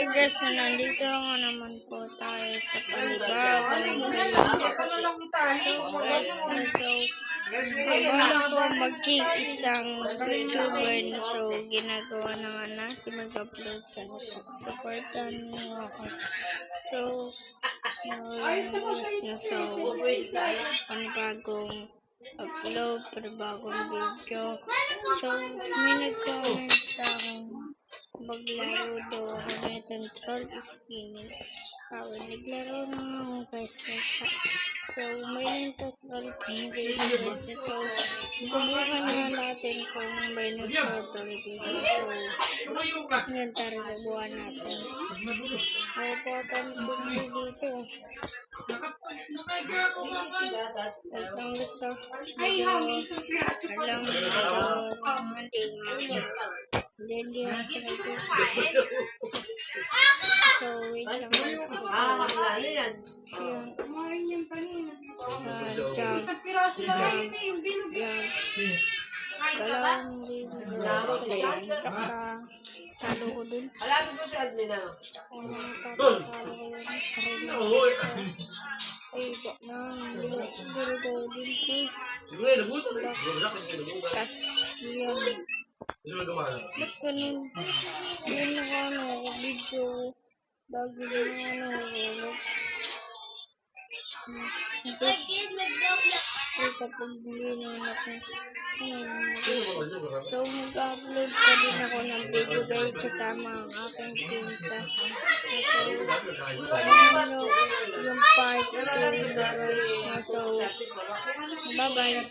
guys, so nandito nga naman po tayo sa panibagong video. Bago po maging isang YouTuber na ginagawa na nga natin mag-upload sa supportan nyo ako. So, panibagong upload, panibagong video. So, may nag-comment maglaro daw ako nitong troll skinning. Naglaro na nga ako guys. So, may nagtatroll video. So, subukan na natin kung may nagtatroll video. So, yan tara subukan natin. Napuputan ko dito. Ang gusto. Alam mo, hindi ako so, wait lang guys. Talo ko dun. Alapit mo si admin na. Ay, bak na. Siguro daw din ko. Tas, yun. Ba't ganun? Yun na ako video. Bago yun ako. Ay, kapag hindi natin. So, mag-upload pa din ako ng video guys kasama ang aking pinta. So, yung part 2 na guys. So, bye-bye.